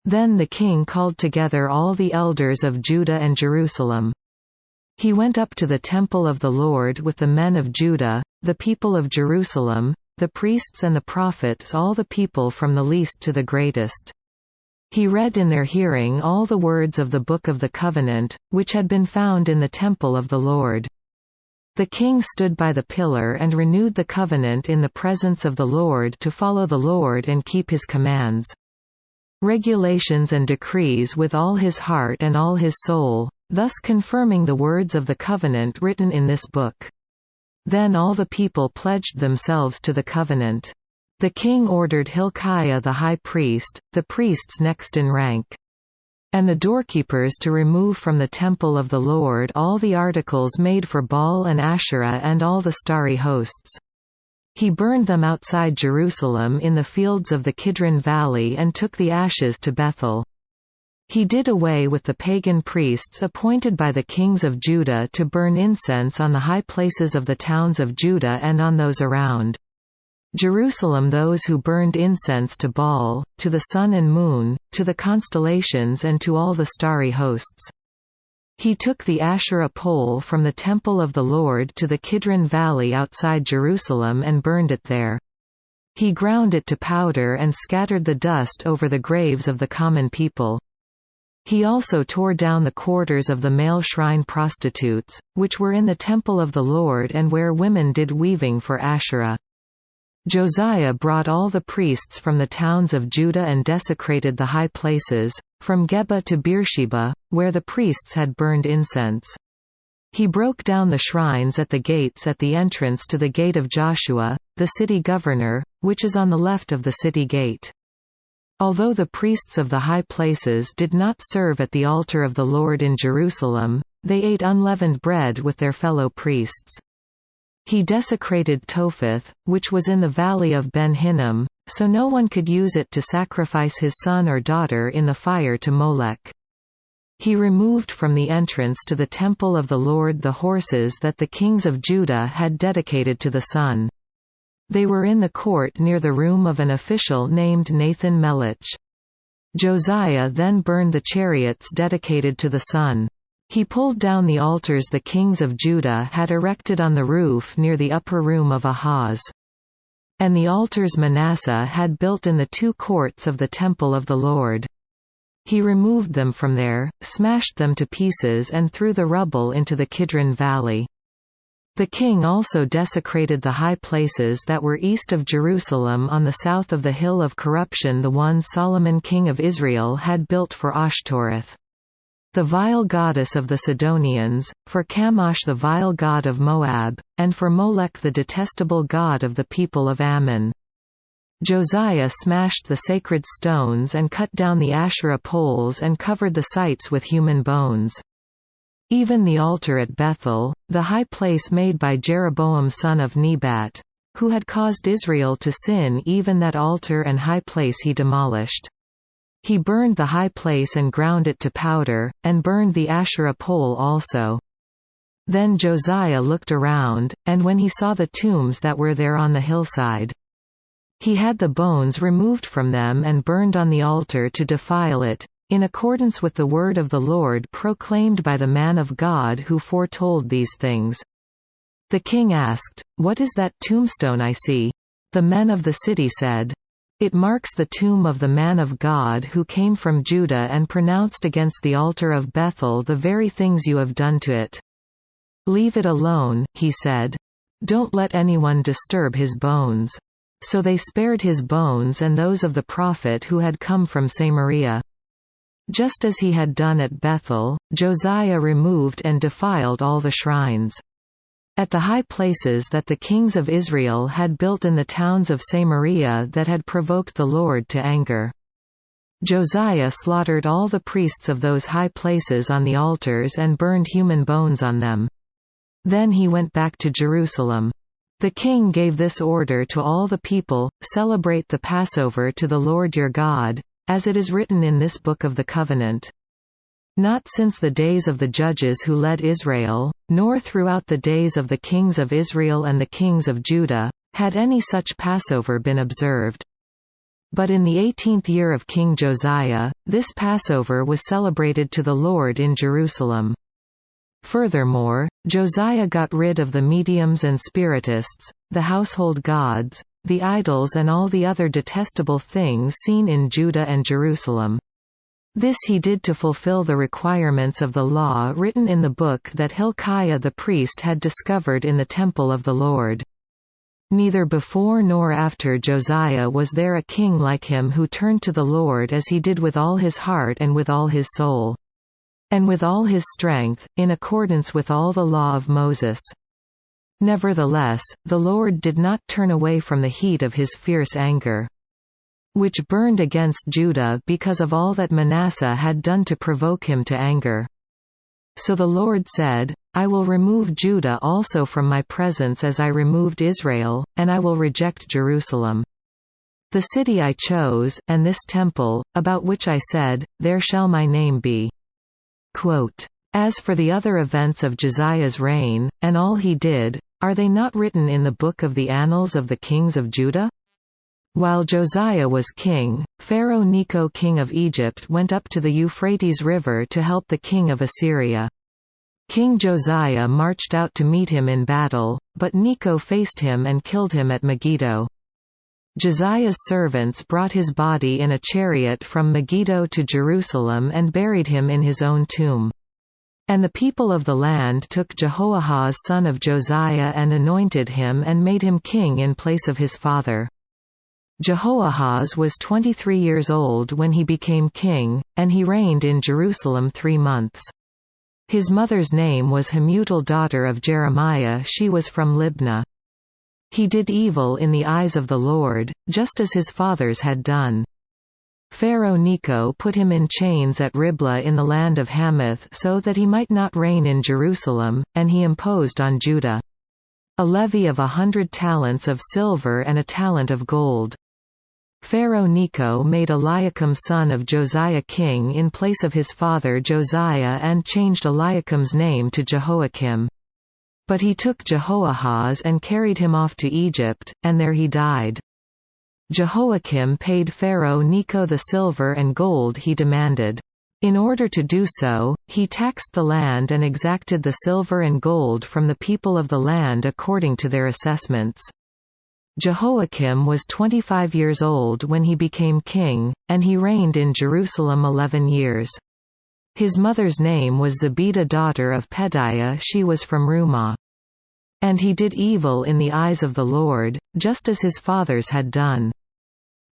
Then the king called together all the elders of Judah and Jerusalem. He went up to the temple of the Lord with the men of Judah, the people of Jerusalem, the priests and the prophets, all the people from the least to the greatest. He read in their hearing all the words of the book of the covenant, which had been found in the temple of the Lord. The king stood by the pillar and renewed the covenant in the presence of the Lord to follow the Lord and keep his commands, regulations and decrees with all his heart and all his soul, thus confirming the words of the covenant written in this book. Then all the people pledged themselves to the covenant. The king ordered Hilkiah the high priest, the priests next in rank, and the doorkeepers to remove from the temple of the Lord all the articles made for Baal and Asherah and all the starry hosts. He burned them outside Jerusalem in the fields of the Kidron Valley and took the ashes to Bethel. He did away with the pagan priests appointed by the kings of Judah to burn incense on the high places of the towns of Judah and on those around Jerusalem, those who burned incense to Baal, to the sun and moon, to the constellations and to all the starry hosts. He took the Asherah pole from the temple of the Lord to the Kidron Valley outside Jerusalem and burned it there. He ground it to powder and scattered the dust over the graves of the common people. He also tore down the quarters of the male shrine prostitutes, which were in the temple of the Lord and where women did weaving for Asherah. Josiah brought all the priests from the towns of Judah and desecrated the high places, from Geba to Beersheba, where the priests had burned incense. He broke down the shrines at the gates at the entrance to the gate of Joshua, the city governor, which is on the left of the city gate. Although the priests of the high places did not serve at the altar of the Lord in Jerusalem, they ate unleavened bread with their fellow priests. He desecrated Topheth, which was in the valley of Ben Hinnom, so no one could use it to sacrifice his son or daughter in the fire to Molech. He removed from the entrance to the temple of the Lord the horses that the kings of Judah had dedicated to the sun. They were in the court near the room of an official named Nathan Melech. Josiah then burned the chariots dedicated to the sun. He pulled down the altars the kings of Judah had erected on the roof near the upper room of Ahaz. And the altars Manasseh had built in the two courts of the temple of the Lord. He removed them from there, smashed them to pieces and threw the rubble into the Kidron Valley. The king also desecrated the high places that were east of Jerusalem on the south of the hill of corruption, the one Solomon king of Israel had built for Ashtoreth, the vile goddess of the Sidonians, for Chemosh the vile god of Moab, and for Molech the detestable god of the people of Ammon. Josiah smashed the sacred stones and cut down the Asherah poles and covered the sites with human bones. Even the altar at Bethel, the high place made by Jeroboam son of Nebat, who had caused Israel to sin, even that altar and high place he demolished. He burned the high place and ground it to powder, and burned the Asherah pole also. Then Josiah looked around, and when he saw the tombs that were there on the hillside, he had the bones removed from them and burned on the altar to defile it, in accordance with the word of the Lord proclaimed by the man of God who foretold these things. The king asked, "What is that tombstone I see?" The men of the city said, "It marks the tomb of the man of God who came from Judah and pronounced against the altar of Bethel the very things you have done to it." "Leave it alone," he said. "Don't let anyone disturb his bones." So they spared his bones and those of the prophet who had come from Samaria. Just as he had done at Bethel, Josiah removed and defiled all the shrines. At the high places that the kings of Israel had built in the towns of Samaria that had provoked the Lord to anger, Josiah slaughtered all the priests of those high places on the altars and burned human bones on them. Then he went back to Jerusalem. The king gave this order to all the people: "Celebrate the Passover to the Lord your God, as it is written in this book of the covenant. Not since the days of the judges who led Israel, nor throughout the days of the kings of Israel and the kings of Judah, had any such Passover been observed. But in the 18th year of King Josiah, this Passover was celebrated to the Lord in Jerusalem. Furthermore, Josiah got rid of the mediums and spiritists, the household gods, the idols and all the other detestable things seen in Judah and Jerusalem. This he did to fulfill the requirements of the law written in the book that Hilkiah the priest had discovered in the temple of the Lord. Neither before nor after Josiah was there a king like him who turned to the Lord as he did with all his heart and with all his soul. And with all his strength, in accordance with all the law of Moses. Nevertheless, the Lord did not turn away from the heat of his fierce anger, which burned against Judah because of all that Manasseh had done to provoke him to anger. So the Lord said, I will remove Judah also from my presence as I removed Israel, and I will reject Jerusalem. The city I chose, and this temple, about which I said, There shall my name be. Quote, As for the other events of Josiah's reign, and all he did, are they not written in the book of the annals of the kings of Judah? While Josiah was king, Pharaoh Necho king of Egypt went up to the Euphrates River to help the king of Assyria. King Josiah marched out to meet him in battle, but Necho faced him and killed him at Megiddo. Josiah's servants brought his body in a chariot from Megiddo to Jerusalem and buried him in his own tomb. And the people of the land took Jehoahaz son of Josiah and anointed him and made him king in place of his father. Jehoahaz was 23 years old when he became king, and he reigned in Jerusalem 3 months. His mother's name was Hamutal daughter of Jeremiah, she was from Libnah. He did evil in the eyes of the Lord, just as his fathers had done. Pharaoh Necho put him in chains at Riblah in the land of Hamath so that he might not reign in Jerusalem, and he imposed on Judah a levy of 100 talents of silver and a talent of gold. Pharaoh Necho made Eliakim son of Josiah king in place of his father Josiah and changed Eliakim's name to Jehoiakim. But he took Jehoahaz and carried him off to Egypt, and there he died. Jehoiakim paid Pharaoh Necho the silver and gold he demanded. In order to do so, he taxed the land and exacted the silver and gold from the people of the land according to their assessments. Jehoiakim was 25 years old when he became king, and he reigned in Jerusalem 11 years. His mother's name was Zebidah daughter of Pedaiah, she was from Rumah. And he did evil in the eyes of the Lord, just as his fathers had done.